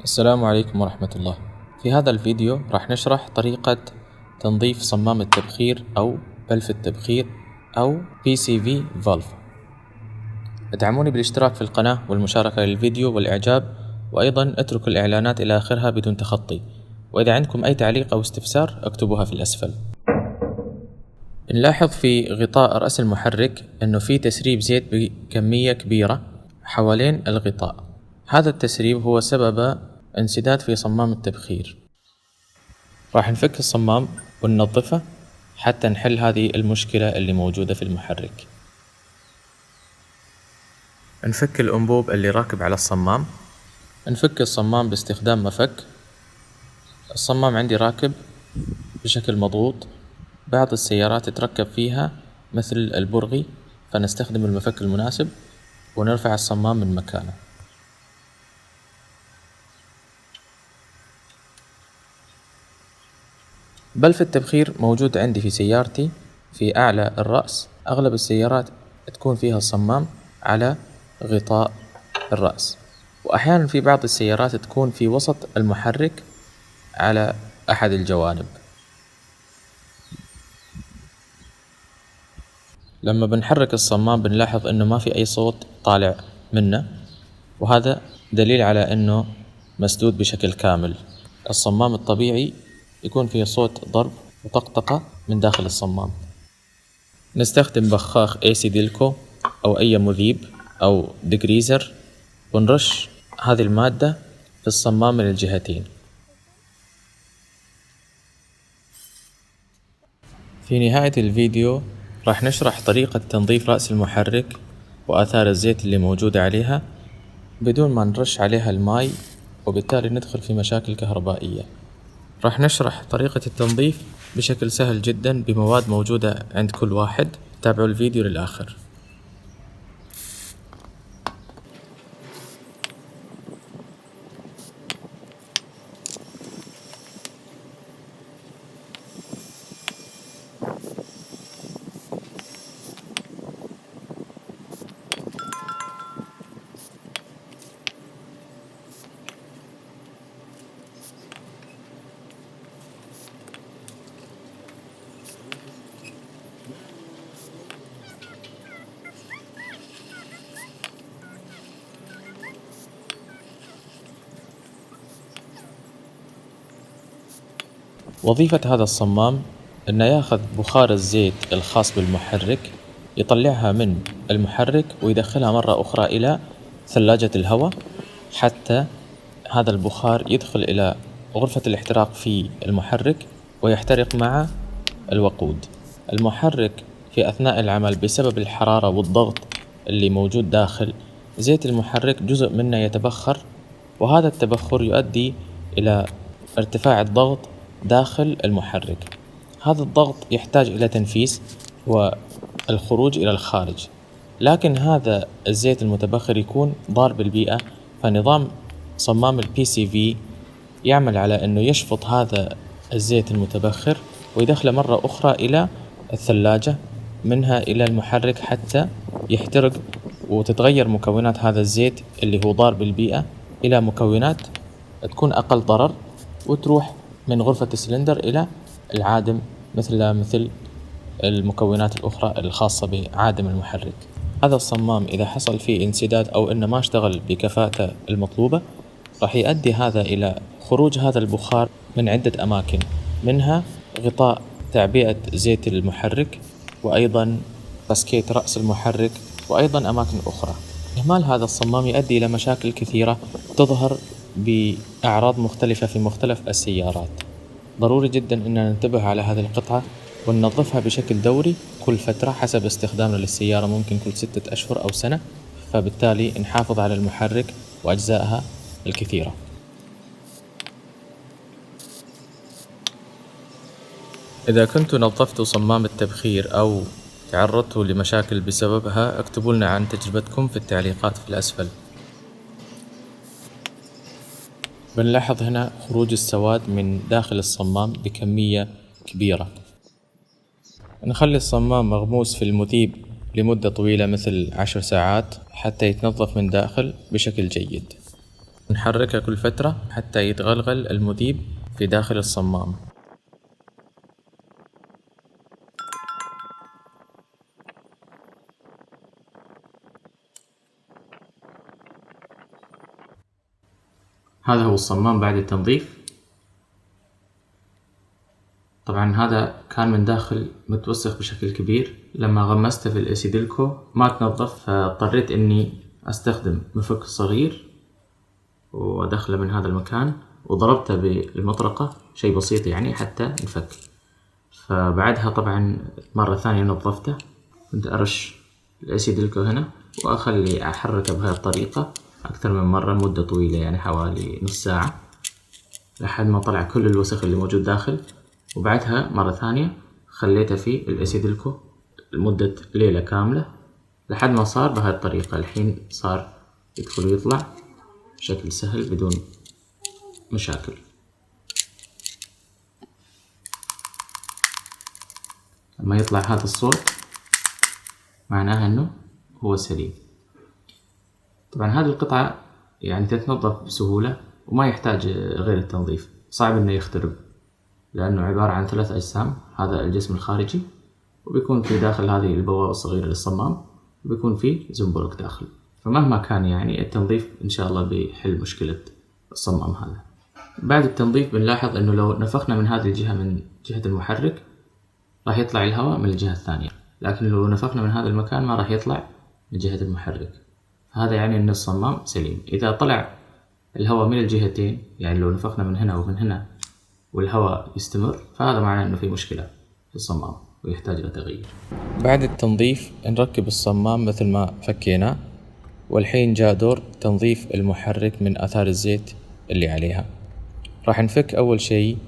السلام عليكم ورحمة الله. في هذا الفيديو راح نشرح طريقة تنظيف صمام التبخير أو بلف التبخير أو PCV Valve. ادعموني بالاشتراك في القناة والمشاركة للفيديو والإعجاب، وأيضا اتركوا الإعلانات إلى آخرها بدون تخطي، وإذا عندكم أي تعليق أو استفسار اكتبوها في الأسفل. نلاحظ في غطاء رأس المحرك أنه في تسريب زيت بكمية كبيرة حوالين الغطاء. هذا التسريب هو سبب انسداد في صمام التبخير. راح نفك الصمام وننظفه حتى نحل هذه المشكلة اللي موجودة في المحرك. نفك الأنبوب اللي راكب على الصمام. نفك الصمام باستخدام مفك. الصمام عندي راكب بشكل مضغوط، بعض السيارات تركب فيها مثل البرغي، فنستخدم المفك المناسب ونرفع الصمام من مكانه. بلف التبخير موجود عندي في سيارتي في أعلى الرأس. أغلب السيارات تكون فيها الصمام على غطاء الرأس، وأحيانا في بعض السيارات تكون في وسط المحرك على أحد الجوانب. لما بنحرك الصمام بنلاحظ أنه ما في أي صوت طالع منه، وهذا دليل على أنه مسدود بشكل كامل. الصمام الطبيعي يكون فيه صوت ضرب وطقطقة من داخل الصمام. نستخدم بخاخ AC ديلكو أو أي مذيب أو ديجريزر، ونرش هذه المادة في الصمام من الجهتين. في نهاية الفيديو راح نشرح طريقة تنظيف رأس المحرك وآثار الزيت اللي موجودة عليها بدون ما نرش عليها الماء، وبالتالي ندخل في مشاكل كهربائية. راح نشرح طريقة التنظيف بشكل سهل جدا بمواد موجودة عند كل واحد. تابعوا الفيديو للآخر. وظيفة هذا الصمام إنه ياخذ بخار الزيت الخاص بالمحرك، يطلعها من المحرك ويدخلها مرة أخرى إلى ثلاجة الهواء، حتى هذا البخار يدخل إلى غرفة الاحتراق في المحرك ويحترق مع الوقود. المحرك في أثناء العمل بسبب الحرارة والضغط اللي موجود داخل زيت المحرك جزء منه يتبخر، وهذا التبخر يؤدي إلى ارتفاع الضغط داخل المحرك. هذا الضغط يحتاج إلى تنفيس والخروج إلى الخارج، لكن هذا الزيت المتبخر يكون ضار بالبيئة، فنظام صمام PCV يعمل على أنه يشفط هذا الزيت المتبخر ويدخله مرة أخرى إلى الثلاجة، منها إلى المحرك حتى يحترق، وتتغير مكونات هذا الزيت اللي هو ضار بالبيئة إلى مكونات تكون أقل ضرر، وتروح من غرفة السلندر إلى العادم مثل المكونات الأخرى الخاصة بعادم المحرك. هذا الصمام إذا حصل فيه انسداد أو إنه ما اشتغل بكفاءته المطلوبة، راح يؤدي هذا إلى خروج هذا البخار من عدة أماكن، منها غطاء تعبئة زيت المحرك، وأيضا فسكيت رأس المحرك، وأيضا أماكن أخرى. إهمال هذا الصمام يؤدي إلى مشاكل كثيرة تظهر بأعراض مختلفة في مختلف السيارات. ضروري جدا أن ننتبه على هذه القطعة وننظفها بشكل دوري كل فترة حسب استخدامنا للسيارة، ممكن كل 6 أشهر أو سنة، فبالتالي نحافظ على المحرك وأجزائها الكثيرة. إذا كنتوا نظفتوا صمام التبخير أو تعرضتوا لمشاكل بسببها، اكتبوا لنا عن تجربتكم في التعليقات في الأسفل. بنلاحظ هنا خروج السواد من داخل الصمام بكمية كبيرة. نخلي الصمام مغموس في المذيب لمدة طويلة مثل 10 ساعات حتى يتنظف من داخل بشكل جيد. نحركها كل فترة حتى يتغلغل المذيب في داخل الصمام. هذا هو الصمام بعد التنظيف. طبعا هذا كان من داخل متوسخ بشكل كبير، لما غمسته في الاسيديلكو ما تنظف، فاضطريت اني استخدم مفك صغير وادخله من هذا المكان، وضربته بالمطرقة شيء بسيط يعني حتى ينفك. فبعدها طبعا مرة ثانية نظفته، كنت ارش الاسيديلكو هنا واخلي احركه بهذه الطريقة اكثر من مرة مدة طويلة، يعني حوالي نص ساعة، لحد ما طلع كل الوسخ اللي موجود داخل. وبعدها مرة ثانية خليته في الاسيديلكو لمدة ليلة كاملة لحد ما صار بهاي الطريقة. الحين صار يدخل ويطلع بشكل سهل بدون مشاكل. لما يطلع هذا الصوت معناها انه هو سليم. طبعا هذه القطعة يعني تتنظف بسهولة وما يحتاج غير التنظيف، صعب انه يخترب لانه عبارة عن 3 اجسام. هذا الجسم الخارجي، وبيكون في داخل هذه البوابة الصغيرة للصمام، وبيكون في زنبرك داخل، فمهما كان يعني التنظيف ان شاء الله بيحل مشكلة الصمام هذا. بعد التنظيف بنلاحظ انه لو نفخنا من هذه الجهة، من جهة المحرك، راح يطلع الهواء من الجهة الثانية، لكن لو نفخنا من هذا المكان ما راح يطلع من جهة المحرك. هذا يعني ان الصمام سليم. اذا طلع الهواء من الجهتين، يعني لو نفخنا من هنا ومن هنا والهواء يستمر، فهذا معناه انه في مشكلة في الصمام ويحتاج الى تغيير. بعد التنظيف نركب الصمام مثل ما فكيناه، والحين جاء دور تنظيف المحرك من اثار الزيت اللي عليها. راح نفك اول شيء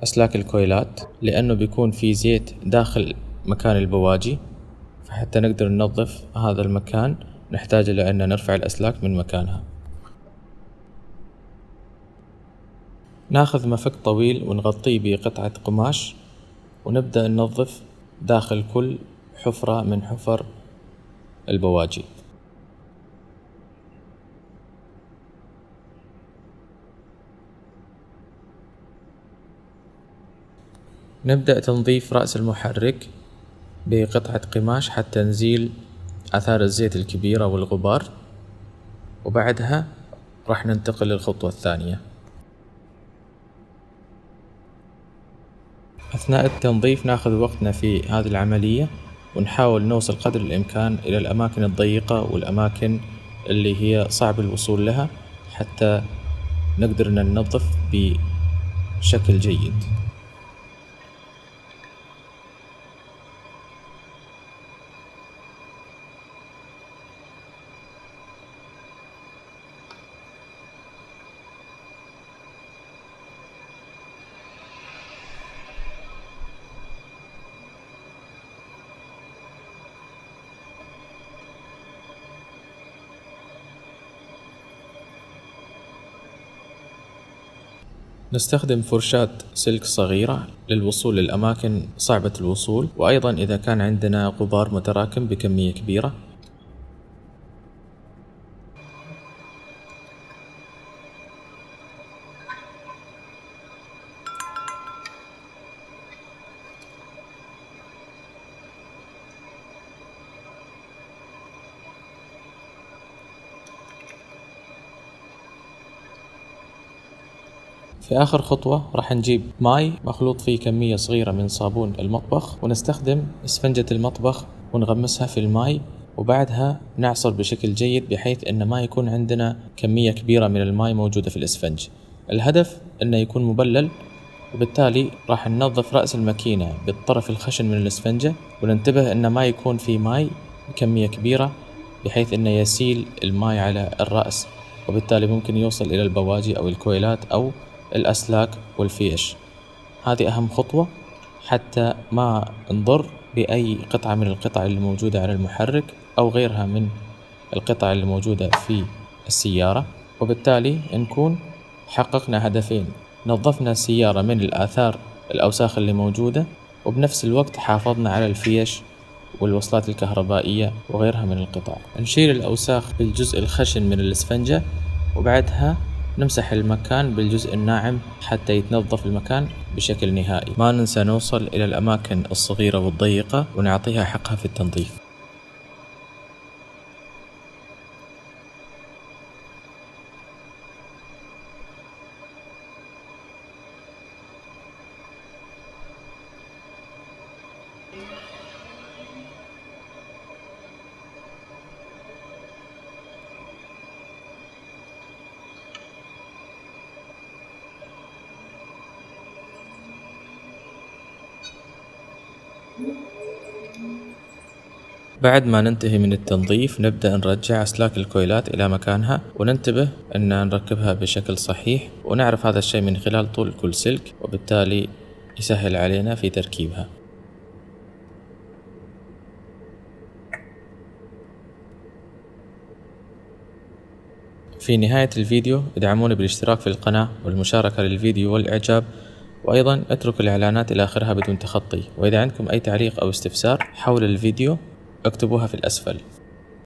اسلاك الكويلات، لانه بيكون في زيت داخل مكان البواجي، فحتى نقدر ننظف هذا المكان نحتاج الى ان نرفع الاسلاك من مكانها. ناخذ مفك طويل ونغطيه بقطعة قماش، ونبدأ ننظف داخل كل حفرة من حفر البواجي. نبدأ تنظيف رأس المحرك بقطعة قماش حتى نزيل آثار الزيت الكبيرة والغبار، وبعدها راح ننتقل للخطوة الثانية. أثناء التنظيف ناخذ وقتنا في هذه العملية، ونحاول نوصل قدر الإمكان إلى الأماكن الضيقة والأماكن اللي هي صعب الوصول لها، حتى نقدر ننظف بشكل جيد. نستخدم فرشاة سلك صغيرة للوصول للأماكن صعبة الوصول، وأيضا إذا كان عندنا غبار متراكم بكمية كبيرة. في آخر خطوة راح نجيب ماي مخلوط فيه كمية صغيرة من صابون المطبخ، ونستخدم اسفنجة المطبخ ونغمسها في الماي، وبعدها نعصر بشكل جيد بحيث ان ما يكون عندنا كمية كبيرة من الماي موجودة في الاسفنج. الهدف انه يكون مبلل، وبالتالي راح ننظف رأس الماكينة بالطرف الخشن من الاسفنجة، وننتبه ان ما يكون في ماي بكمية كبيرة بحيث انه يسيل الماي على الرأس، وبالتالي ممكن يوصل الى البواجي او الكويلات او الأسلاك والفيش. هذه أهم خطوة حتى ما نضر بأي قطعة من القطع اللي موجودة على المحرك أو غيرها من القطع اللي موجودة في السيارة، وبالتالي نكون حققنا هدفين: نظفنا السيارة من الآثار الأوساخ اللي موجودة، وبنفس الوقت حافظنا على الفيش والوصلات الكهربائية وغيرها من القطع. نشيل الأوساخ بالجزء الخشن من الإسفنجة، وبعدها نمسح المكان بالجزء الناعم حتى يتنظف المكان بشكل نهائي. ما ننسى نوصل إلى الأماكن الصغيرة والضيقة ونعطيها حقها في التنظيف. بعد ما ننتهي من التنظيف نبدأ نرجع أسلاك الكويلات إلى مكانها، وننتبه أن نركبها بشكل صحيح، ونعرف هذا الشيء من خلال طول كل سلك، وبالتالي يسهل علينا في تركيبها. في نهاية الفيديو ادعموني بالاشتراك في القناة والمشاركة للفيديو والإعجاب، وأيضا اتركوا الإعلانات إلى آخرها بدون تخطي. وإذا عندكم أي تعليق أو استفسار حول الفيديو اكتبوها في الأسفل.